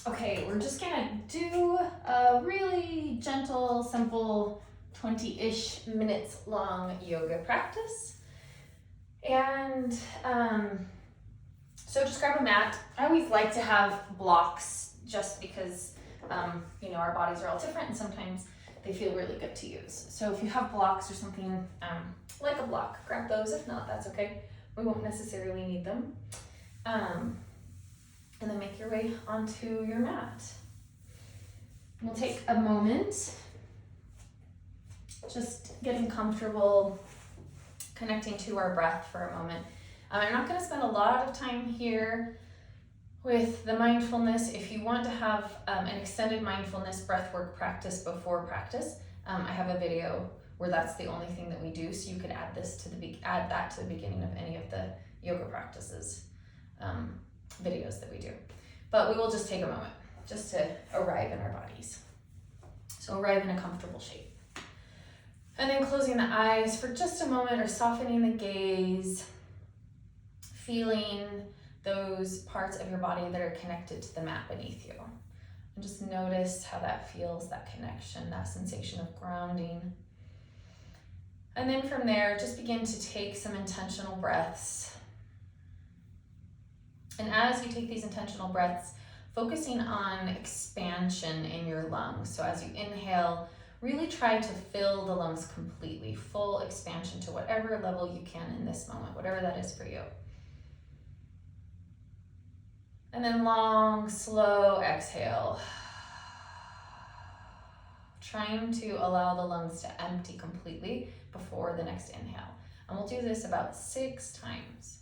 Okay, we're just gonna do a really gentle, simple 20-ish minutes long yoga practice. And so just grab a mat. I always like to have blocks just because, our bodies are all different and sometimes they feel really good to use. So if you have blocks or something like a block, grab those. If not, that's okay. We won't necessarily need them. And then make your way onto your mat. We'll take a moment, just getting comfortable, connecting to our breath for a moment. I'm not going to spend a lot of time here with the mindfulness. If you want to have an extended mindfulness breathwork practice before practice, I have a video where that's the only thing that we do, so you could add that to the beginning of any of the yoga practices videos that we do. But we will just take a moment just to arrive in our bodies. So arrive in a comfortable shape. And then closing the eyes for just a moment or softening the gaze, feeling those parts of your body that are connected to the mat beneath you. And just notice how that feels, that connection, that sensation of grounding. And then from there, just begin to take some intentional breaths. And as you take these intentional breaths, focusing on expansion in your lungs. So as you inhale, really try to fill the lungs completely, full expansion to whatever level you can in this moment, whatever that is for you. And then long, slow exhale. Trying to allow the lungs to empty completely before the next inhale. And we'll do this about 6 times.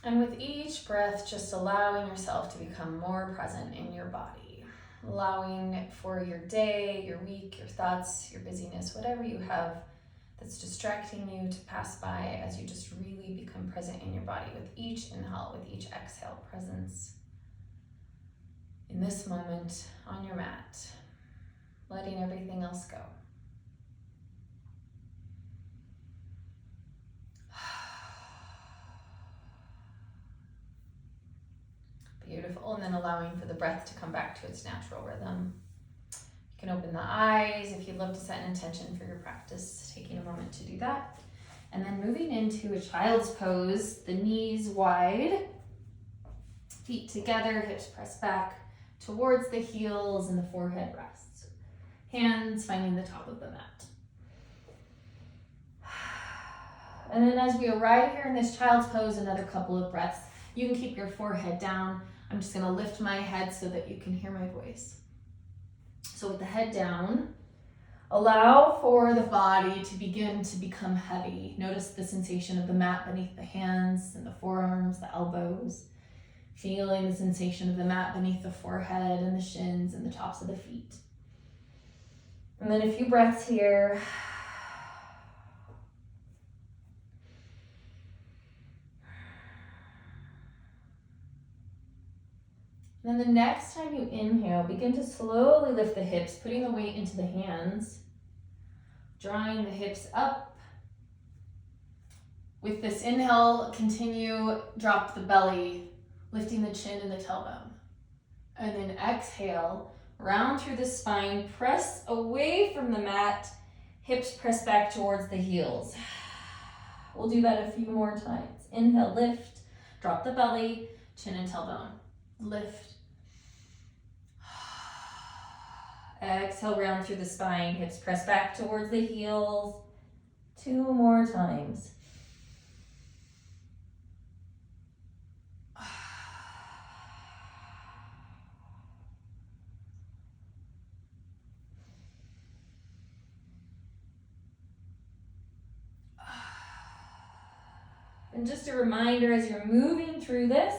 And with each breath, just allowing yourself to become more present in your body. Allowing for your day, your week, your thoughts, your busyness, whatever you have that's distracting you to pass by as you just really become present in your body with each inhale, with each exhale, presence in this moment on your mat, letting everything else go. Beautiful, and then allowing for the breath to come back to its natural rhythm. You can open the eyes if you'd love to set an intention for your practice, taking a moment to do that. And then moving into a child's pose, the knees wide, feet together, hips pressed back towards the heels and the forehead rests. Hands finding the top of the mat. And then as we arrive here in this child's pose, another couple of breaths. You can keep your forehead down. I'm just gonna lift my head so that you can hear my voice. So with the head down, allow for the body to begin to become heavy. Notice the sensation of the mat beneath the hands and the forearms, the elbows. Feeling the sensation of the mat beneath the forehead and the shins and the tops of the feet. And then a few breaths here. And then the next time you inhale, begin to slowly lift the hips, putting the weight into the hands, drawing the hips up. With this inhale, continue, drop the belly, lifting the chin and the tailbone. And then exhale, round through the spine, press away from the mat, hips press back towards the heels. We'll do that a few more times. Inhale, lift, drop the belly, chin and tailbone. Lift. Exhale, round through the spine, hips press back towards the heels. 2 more times. And just a reminder as you're moving through this,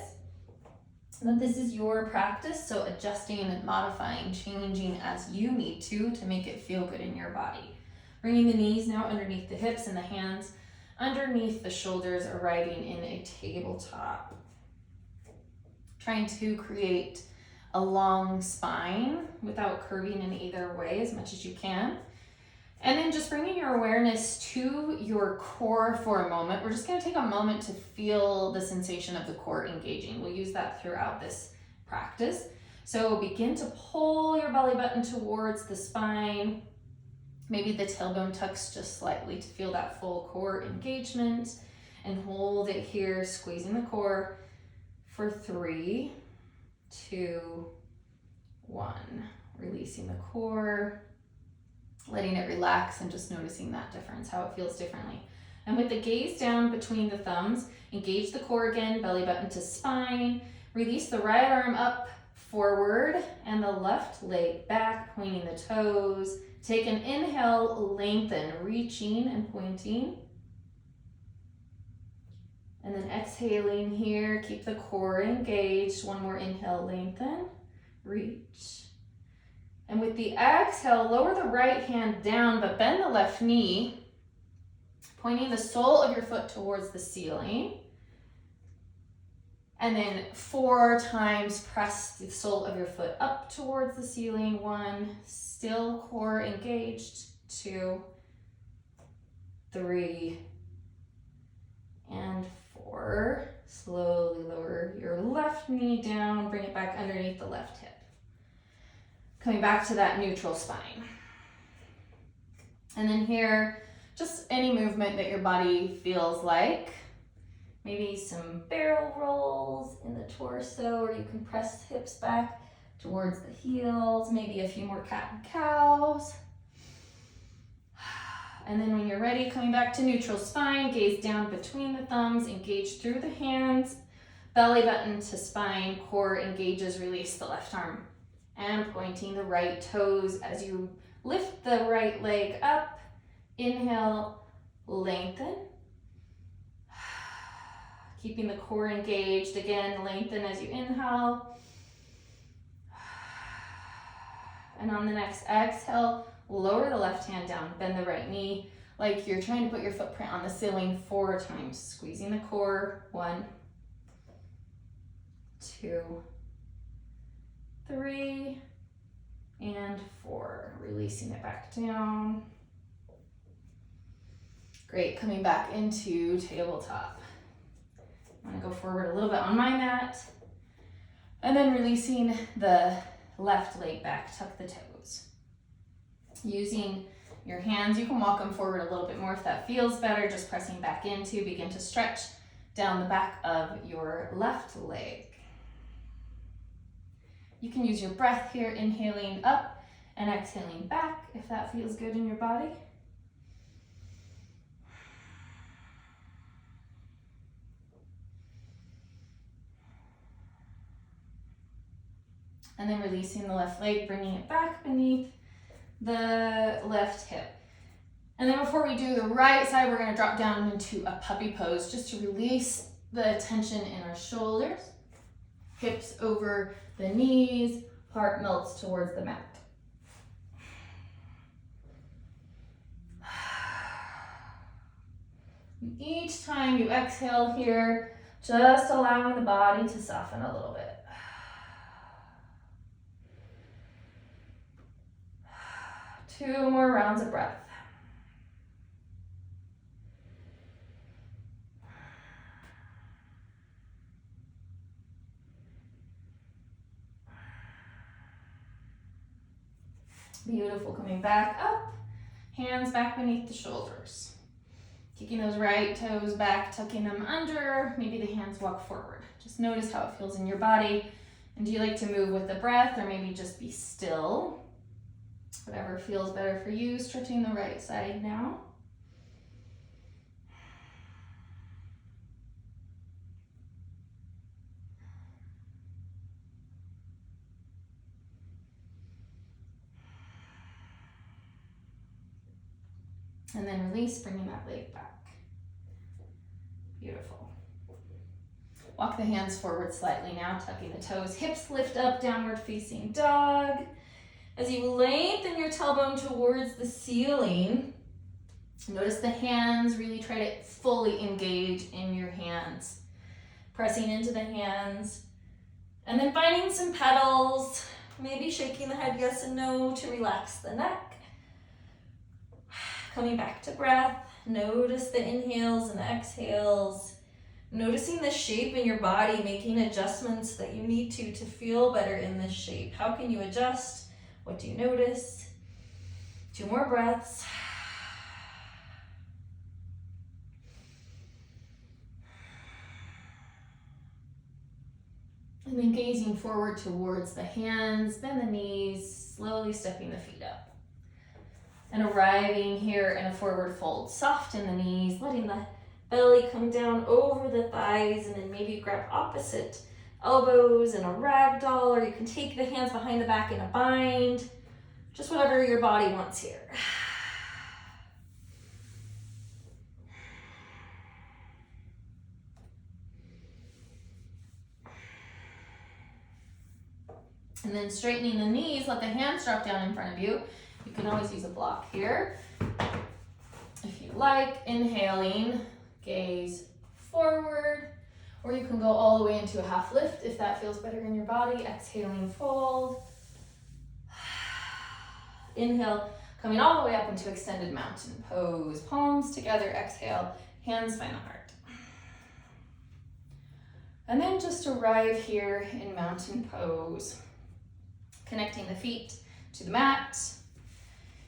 But this is your practice, so adjusting and modifying, changing as you need to make it feel good in your body. Bringing the knees now underneath the hips and the hands underneath the shoulders, arriving in a tabletop. Trying to create a long spine without curving in either way as much as you can. And then just bringing your awareness to your core for a moment. We're just going to take a moment to feel the sensation of the core engaging. We'll use that throughout this practice. So begin to pull your belly button towards the spine. Maybe the tailbone tucks just slightly to feel that full core engagement. And hold it here, squeezing the core for 3, 2, 1. Releasing the core. Letting it relax and just noticing that difference, how it feels differently. And with the gaze down between the thumbs, engage the core again, belly button to spine. Release the right arm up, forward, and the left leg back, pointing the toes. Take an inhale, lengthen, reaching and pointing. And then exhaling here, keep the core engaged. One more inhale, lengthen, reach. And with the exhale, lower the right hand down, but bend the left knee, pointing the sole of your foot towards the ceiling. And then 4 times press the sole of your foot up towards the ceiling. 1, still core engaged. 2, 3, and 4. Slowly lower your left knee down, bring it back underneath the left hip. Coming back to that neutral spine. And then here, just any movement that your body feels like. Maybe some barrel rolls in the torso, or you can press hips back towards the heels. Maybe a few more cat and cows. And then when you're ready, coming back to neutral spine, gaze down between the thumbs, engage through the hands, belly button to spine, core engages, release the left arm. And pointing the right toes as you lift the right leg up. Inhale, lengthen. Keeping the core engaged. Again, lengthen as you inhale. And on the next exhale, lower the left hand down, bend the right knee like you're trying to put your footprint on the ceiling 4 times. Squeezing the core. 1, 2, 3, and 4. Releasing it back down. Great, coming back into tabletop. I'm gonna go forward a little bit on my mat. And then releasing the left leg back, tuck the toes. Using your hands, you can walk them forward a little bit more if that feels better. Just pressing back into, begin to stretch down the back of your left leg. You can use your breath here, inhaling up and exhaling back if that feels good in your body. And then releasing the left leg, bringing it back beneath the left hip. And then before we do the right side, we're going to drop down into a puppy pose just to release the tension in our shoulders. Hips over the knees, heart melts towards the mat. Each time you exhale here, just allowing the body to soften a little bit. Two more rounds of breath. Beautiful, coming back up, hands back beneath the shoulders. Kicking those right toes back, tucking them under, maybe the hands walk forward. Just notice how it feels in your body. And do you like to move with the breath or maybe just be still? Whatever feels better for you, stretching the right side now. And then release, bringing that leg back. Beautiful. Walk the hands forward slightly now, tucking the toes. Hips lift up, downward facing dog. As you lengthen your tailbone towards the ceiling, notice the hands, really try to fully engage in your hands. Pressing into the hands. And then finding some petals, maybe shaking the head yes and no to relax the neck. Coming back to breath. Notice the inhales and the exhales. Noticing the shape in your body, making adjustments that you need to feel better in this shape. How can you adjust? What do you notice? 2 more breaths. And then gazing forward towards the hands, bend the knees, slowly stepping the feet up. And arriving here in a forward fold. Soften the knees, letting the belly come down over the thighs, and then maybe grab opposite elbows in a ragdoll, or you can take the hands behind the back in a bind. Just whatever your body wants here. And then straightening the knees, let the hands drop down in front of you. You can always use a block here. If you like, inhaling, gaze forward, or you can go all the way into a half lift if that feels better in your body. Exhaling, fold. Inhale, coming all the way up into extended mountain pose. Palms together, exhale, hands find the heart. And then just arrive here in mountain pose. Connecting the feet to the mat.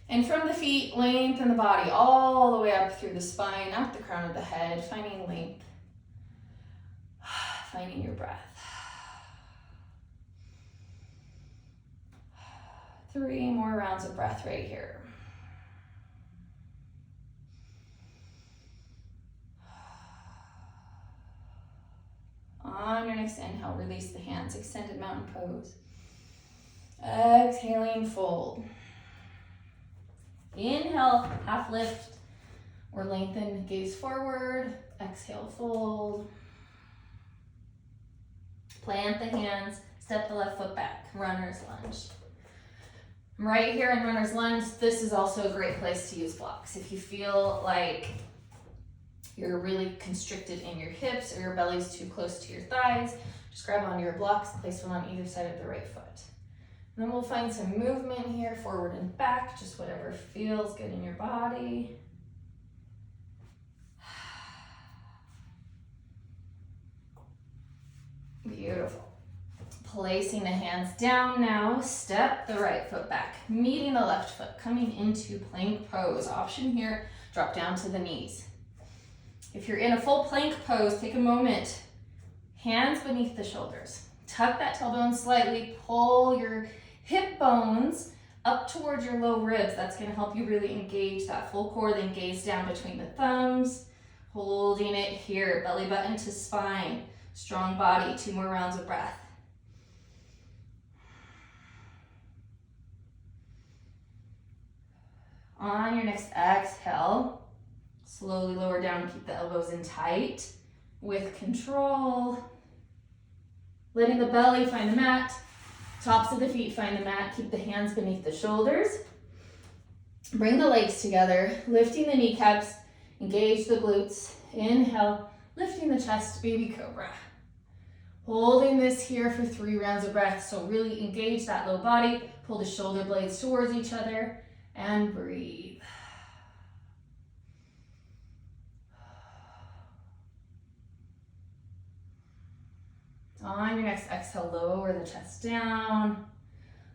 And from the feet, lengthen the body all the way up through the spine, out the crown of the head, finding length, finding your breath. 3 more rounds of breath right here. On your next inhale, release the hands, extended mountain pose. Exhaling, fold. Inhale, half lift or lengthen, gaze forward. Exhale, fold. Plant the hands, step the left foot back, runner's lunge. Right here in runner's lunge, this is also a great place to use blocks. If you feel like you're really constricted in your hips or your belly's too close to your thighs, just grab onto your blocks, place one on either side of the right foot. And then we'll find some movement here, forward and back, just whatever feels good in your body. Beautiful. Placing the hands down now, step the right foot back, meeting the left foot, coming into plank pose. Option here, drop down to the knees. If you're in a full plank pose, take a moment, hands beneath the shoulders. Tuck that tailbone slightly, pull your hip bones up towards your low ribs. That's gonna help you really engage that full core, then gaze down between the thumbs, holding it here, belly button to spine, strong body, 2 more rounds of breath. On your next exhale, slowly lower down, keep the elbows in tight with control. Letting the belly find the mat, tops of the feet find the mat, keep the hands beneath the shoulders. Bring the legs together, lifting the kneecaps, engage the glutes. Inhale, lifting the chest, baby cobra. Holding this here for 3 rounds of breath, so really engage that low body, pull the shoulder blades towards each other, and breathe. On your next exhale, lower the chest down.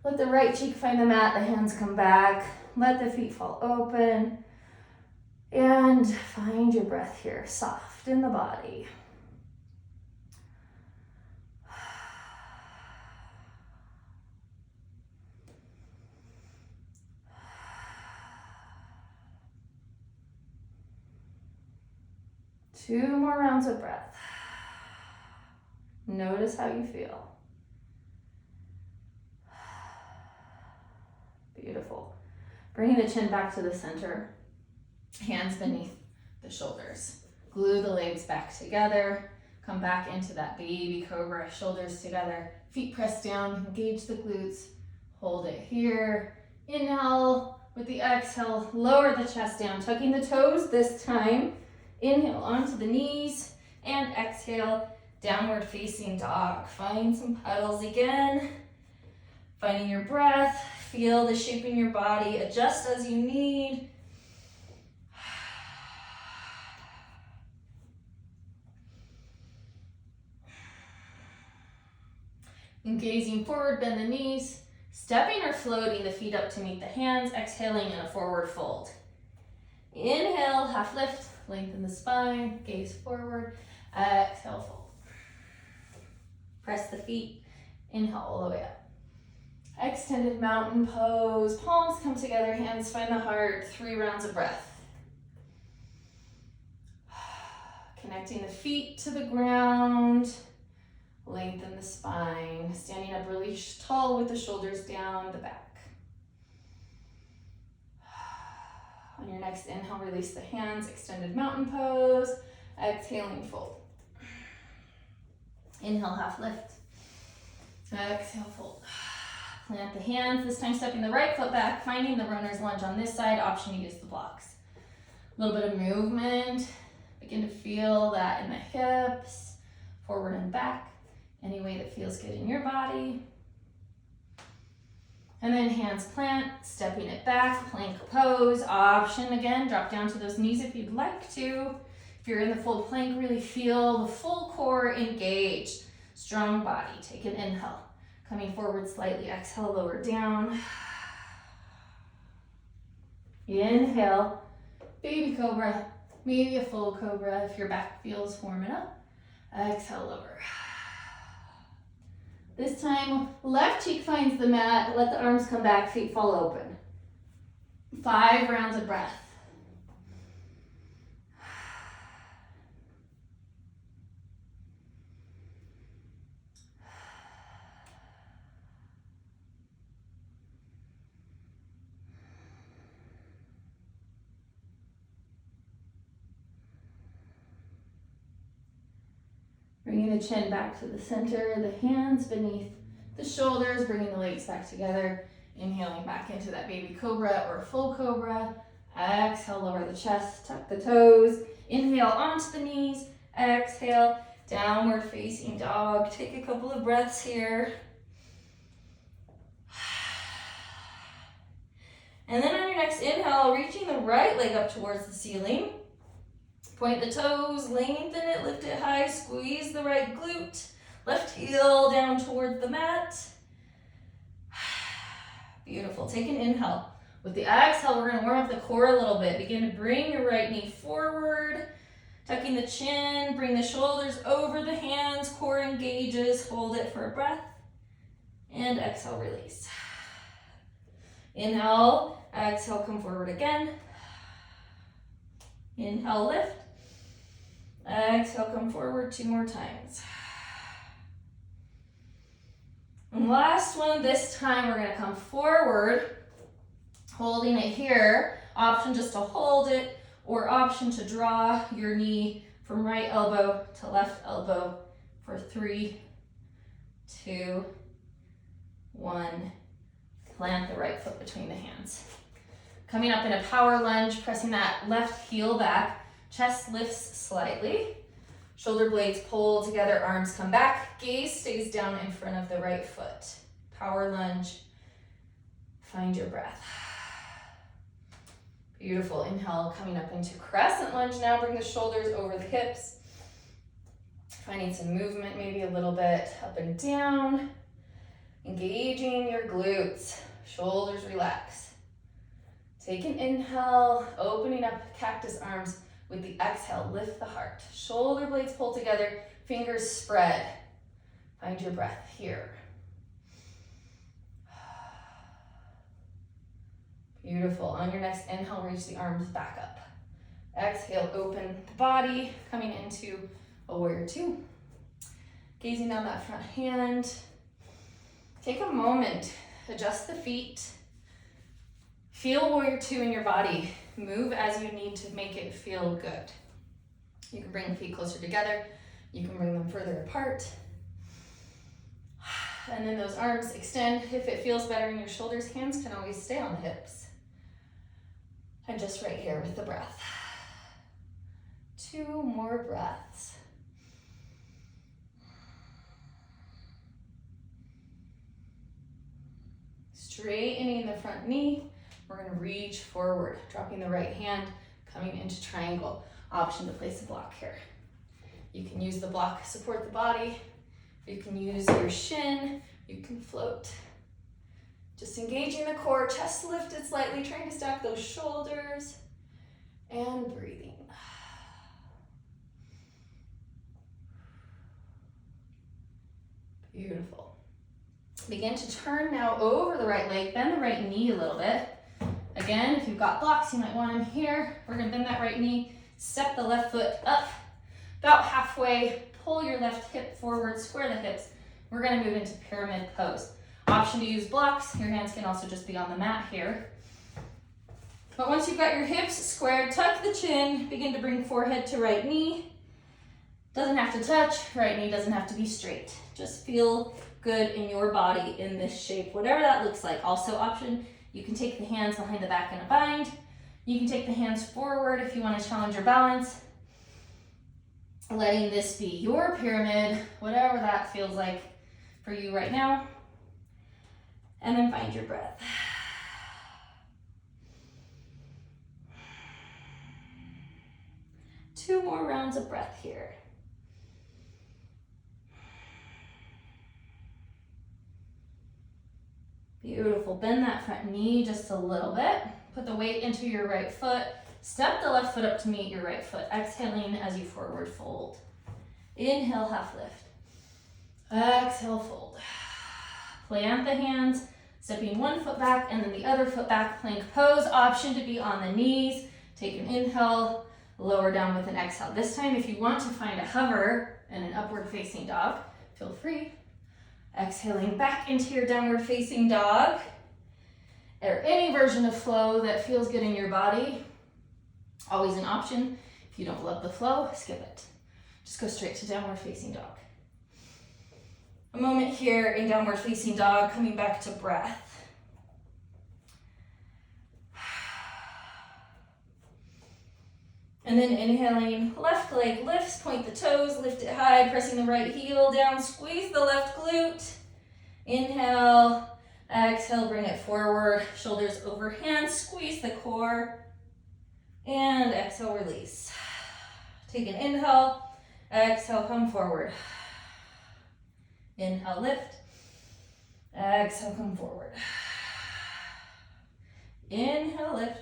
Let the right cheek find the mat, the hands come back. Let the feet fall open. And find your breath here, soft in the body. Two more rounds of breath. Notice how you feel. Beautiful. Bringing the chin back to the center, hands beneath the shoulders. Glue the legs back together. Come back into that baby cobra, shoulders together, feet pressed down, engage the glutes, hold it here. Inhale, with the exhale, lower the chest down, tucking the toes this time. Inhale onto the knees, and exhale, downward facing dog. Find some pedals again. Finding your breath, feel the shape in your body, adjust as you need. And gazing forward, bend the knees, stepping or floating the feet up to meet the hands, exhaling in a forward fold. Inhale, half lift, lengthen the spine, gaze forward, exhale, fold. Press the feet, inhale all the way up. Extended mountain pose, palms come together, hands find the heart, 3 rounds of breath. Connecting the feet to the ground. Lengthen the spine, standing up really tall with the shoulders down the back. On your next inhale, release the hands, extended mountain pose. Exhaling, fold. Inhale, half lift. Exhale, fold. Plant the hands, this time stepping the right foot back, finding the runner's lunge on this side, option to use the blocks. A little bit of movement. Begin to feel that in the hips, forward and back. Any way that feels good in your body. And then hands plant, stepping it back, plank pose, option again, drop down to those knees if you'd like to. If you're in the full plank, really feel the full core engaged. Strong body, take an inhale. Coming forward slightly, exhale, lower down. Inhale, baby cobra, maybe a full cobra if your back feels warming up. Exhale, lower. This time, left cheek finds the mat. Let the arms come back, feet fall open. 5 rounds of breath. Bringing the chin back to the center, the hands beneath the shoulders, bringing the legs back together. Inhaling back into that baby cobra or full cobra. Exhale, lower the chest, tuck the toes. Inhale onto the knees. Exhale, downward facing dog. Take a couple of breaths here. And then on your next inhale, reaching the right leg up towards the ceiling. Point the toes, lengthen it, lift it high, squeeze the right glute. Left heel down towards the mat. Beautiful. Take an inhale. With the exhale, we're going to warm up the core a little bit. Begin to bring your right knee forward. Tucking the chin, bring the shoulders over the hands, core engages. Hold it for a breath. And exhale, release. Inhale, exhale, come forward again. Inhale, lift. Exhale, come forward 2 more times. And last one, this time we're going to come forward, holding it here. Option just to hold it, or option to draw your knee from right elbow to left elbow for 3, 2, 1. Plant the right foot between the hands. Coming up in a power lunge, pressing that left heel back, chest lifts slightly. Shoulder blades pull together, arms come back, gaze stays down in front of the right foot. Power lunge, find your breath. Beautiful, inhale, coming up into crescent lunge now, bring the shoulders over the hips. Finding some movement, maybe a little bit up and down. Engaging your glutes, shoulders relax. Take an inhale, opening up cactus arms. With the exhale, lift the heart. Shoulder blades pull together, fingers spread. Find your breath here. Beautiful. On your next inhale, reach the arms back up. Exhale, open the body, coming into a warrior 2. Gazing down that front hand. Take a moment, adjust the feet. Feel warrior 2 in your body. Move as you need to make it feel good. You can bring the feet closer together. You can bring them further apart. And then those arms extend. If it feels better in your shoulders, hands can always stay on the hips. And just right here with the breath. 2 more breaths. Straightening the front knee. We're going to reach forward, dropping the right hand, coming into triangle. Option to place a block here. You can use the block to support the body. You can use your shin. You can float. Just engaging the core, chest lifted slightly, trying to stack those shoulders, and breathing. Beautiful. Begin to turn now over the right leg, bend the right knee a little bit. Again, if you've got blocks, you might want them here. We're gonna bend that right knee, step the left foot up, about halfway, pull your left hip forward, square the hips. We're gonna move into pyramid pose. Option to use blocks. Your hands can also just be on the mat here. But once you've got your hips squared, tuck the chin, begin to bring forehead to right knee. Doesn't have to touch, right knee doesn't have to be straight. Just feel good in your body in this shape, whatever that looks like. Also option, you can take the hands behind the back in a bind. You can take the hands forward if you want to challenge your balance. Letting this be your pyramid, whatever that feels like for you right now. And then find your breath. Two more rounds of breath here. Beautiful. Bend that front knee just a little bit. Put the weight into your right foot. Step the left foot up to meet your right foot. Exhaling as you forward fold. Inhale, half lift. Exhale, fold. Plant the hands, stepping one foot back and then the other foot back. Plank pose. Option to be on the knees. Take an inhale, lower down with an exhale. This time, if you want to find a hover and an upward facing dog, feel free. Exhaling back into your downward facing dog, or any version of flow that feels good in your body. Always an option. If you don't love the flow, skip it. Just go straight to downward facing dog. A moment here in downward facing dog, coming back to breath. And then inhaling, left leg lifts, point the toes, lift it high, pressing the right heel down, squeeze the left glute. Inhale, exhale, bring it forward, shoulders over hands, squeeze the core. And exhale, release. Take an inhale, exhale, come forward. Inhale, lift. Exhale, come forward. Inhale, lift.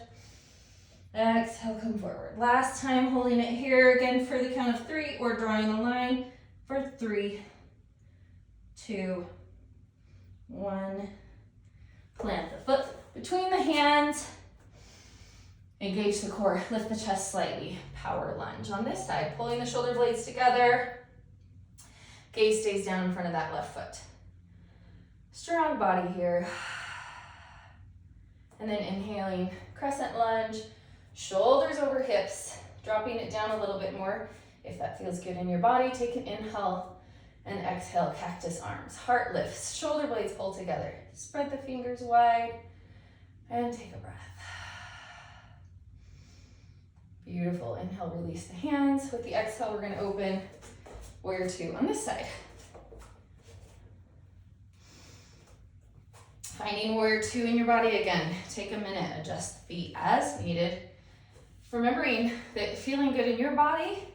Exhale, come forward. Last time, holding it here again for the count of 3 or drawing a line for 3, 2, 1. Plant the foot between the hands. Engage the core, lift the chest slightly. Power lunge on this side, pulling the shoulder blades together. Gaze stays down in front of that left foot. Strong body here. And then inhaling, crescent lunge. Shoulders over hips, dropping it down a little bit more. If that feels good in your body, take an inhale and exhale, cactus arms. Heart lifts, shoulder blades pull together. Spread the fingers wide and take a breath. Beautiful. Inhale, release the hands. With the exhale, we're going to open warrior 2 on this side. Finding warrior 2 in your body again. Take a minute, adjust the feet as needed. Remembering that feeling good in your body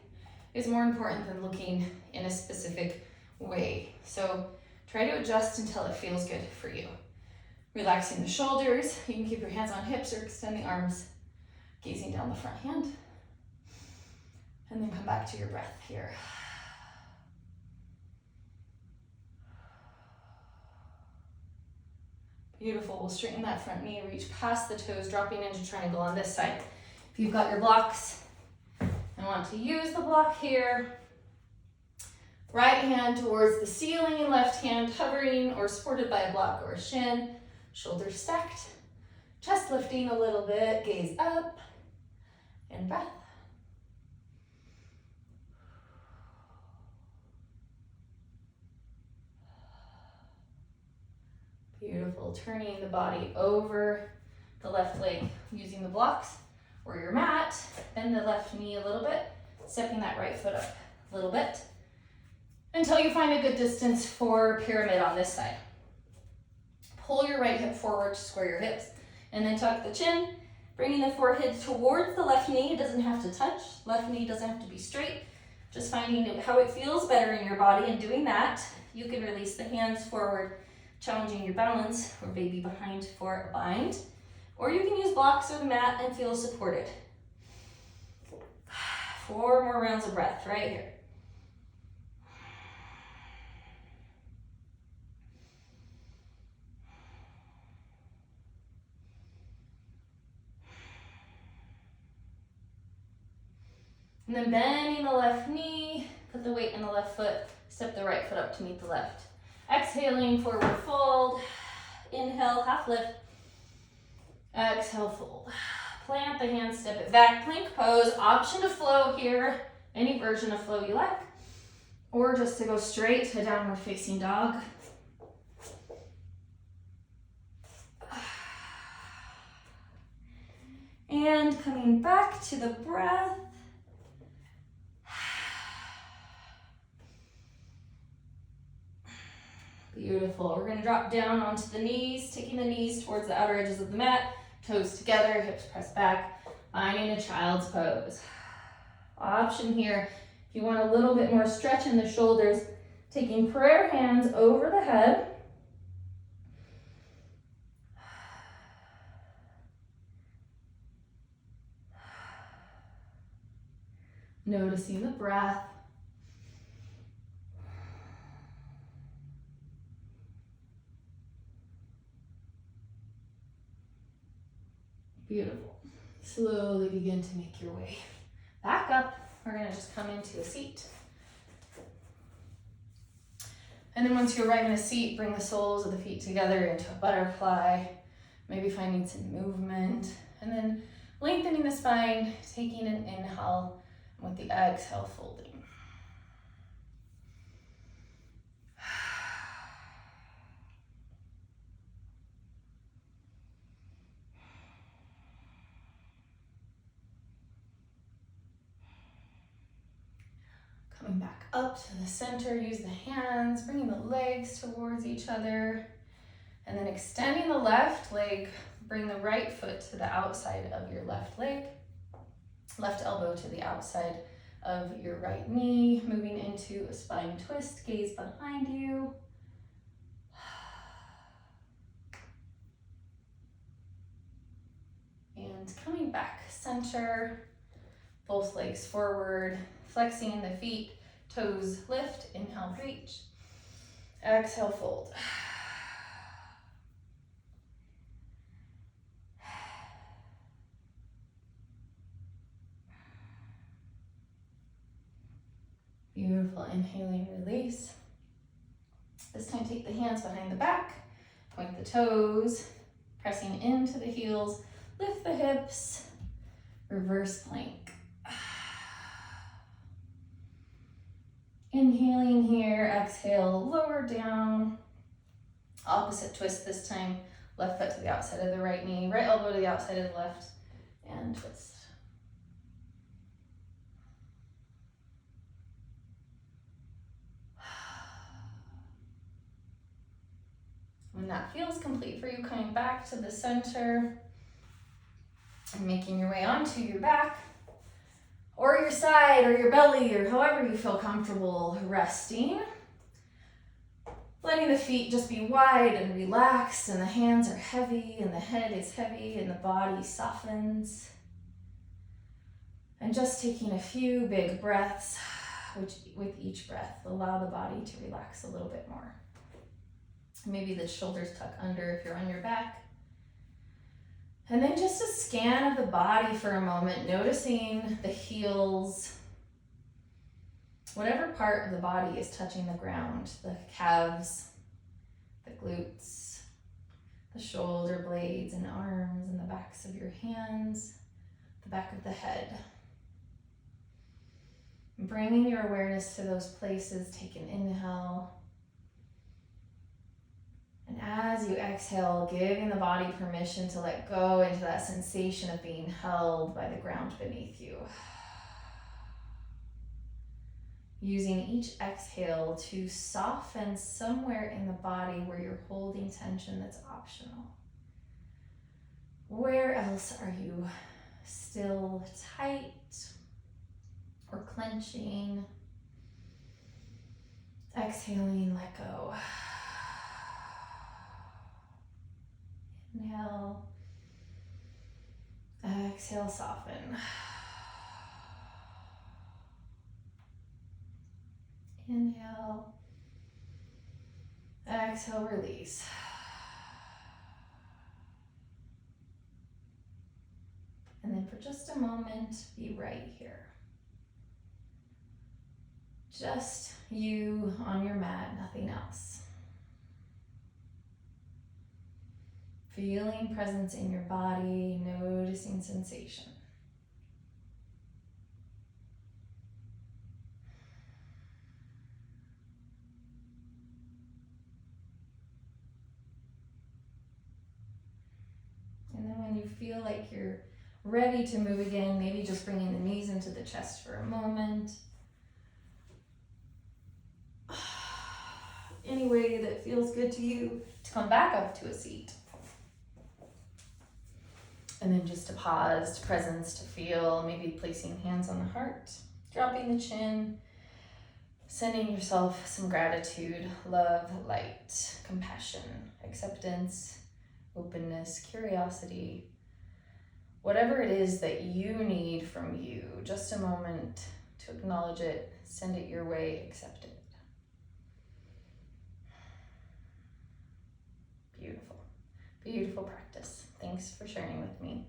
is more important than looking in a specific way. So try to adjust until it feels good for you. Relaxing the shoulders. You can keep your hands on hips or extend the arms, gazing down the front hand. And then come back to your breath here. Beautiful. We'll straighten that front knee, reach past the toes, dropping into triangle on this side. If you've got your blocks and want to use the block here, right hand towards the ceiling, left hand hovering or supported by a block or a shin, shoulders stacked, chest lifting a little bit, gaze up, and breath. Beautiful. Turning the body over the left leg using the blocks or your mat. Bend the left knee a little bit, stepping that right foot up a little bit until you find a good distance for pyramid on this side. Pull your right hip forward to square your hips, and then tuck the chin, bringing the forehead towards the left knee. It doesn't have to touch. Left knee doesn't have to be straight. Just finding how it feels better in your body, and doing that, you can release the hands forward, challenging your balance, or baby behind for a bind. Or you can use blocks or the mat and feel supported. 4 more rounds of breath right here. And then bending the left knee, put the weight in the left foot, step the right foot up to meet the left. Exhaling, forward fold. Inhale, half lift. Exhale, fold. Plant the hands, step it back, plank pose. Option to flow here, any version of flow you like. Or just to go straight to downward facing dog. And coming back to the breath. Beautiful. We're going to drop down onto the knees, taking the knees towards the outer edges of the mat, toes together, hips pressed back, finding a child's pose. Option here, if you want a little bit more stretch in the shoulders, taking prayer hands over the head. Noticing the breath. Beautiful. Slowly begin to make your way back up. We're going to just come into a seat. And then once you arrive in a seat, bring the soles of the feet together into a butterfly, maybe finding some movement, and then lengthening the spine, taking an inhale, and with the exhale, folding. Coming back up to the center, use the hands, bringing the legs towards each other, and then extending the left leg, bring the right foot to the outside of your left leg, left elbow to the outside of your right knee, moving into a spine twist, gaze behind you. And coming back, center, both legs forward, flexing the feet, toes lift, inhale, reach, exhale, fold. Beautiful, inhaling, release. This time take the hands behind the back, point the toes, pressing into the heels, lift the hips, reverse plank. Inhaling here, exhale, lower down. Opposite twist this time, left foot to the outside of the right knee, right elbow to the outside of the left, and twist. When that feels complete for you, coming back to the center and making your way onto your back or your side or your belly or however you feel comfortable resting. Letting the feet just be wide and relaxed, and the hands are heavy and the head is heavy and the body softens. And just taking a few big breaths, which with each breath, allow the body to relax a little bit more. Maybe the shoulders tuck under if you're on your back. And then just a scan of the body for a moment, noticing the heels, whatever part of the body is touching the ground, the calves, the glutes, the shoulder blades and arms and the backs of your hands, the back of the head. Bringing your awareness to those places, take an inhale. And as as you exhale, giving the body permission to let go into that sensation of being held by the ground beneath you. Using each exhale to soften somewhere in the body where you're holding tension that's optional. Where else are you still tight or clenching? Exhaling, let go. Inhale. Exhale, soften. Inhale. Exhale, release. And then for just a moment, be right here. Just you on your mat, nothing else. Feeling presence in your body, noticing sensation. And then when you feel like you're ready to move again, maybe just bringing the knees into the chest for a moment. Any way that feels good to you to come back up to a seat. And then just to pause, to presence, to feel, maybe placing hands on the heart, dropping the chin, sending yourself some gratitude, love, light, compassion, acceptance, openness, curiosity, whatever it is that you need from you, just a moment to acknowledge it, send it your way, accept it. Beautiful, beautiful practice. Thanks for sharing with me.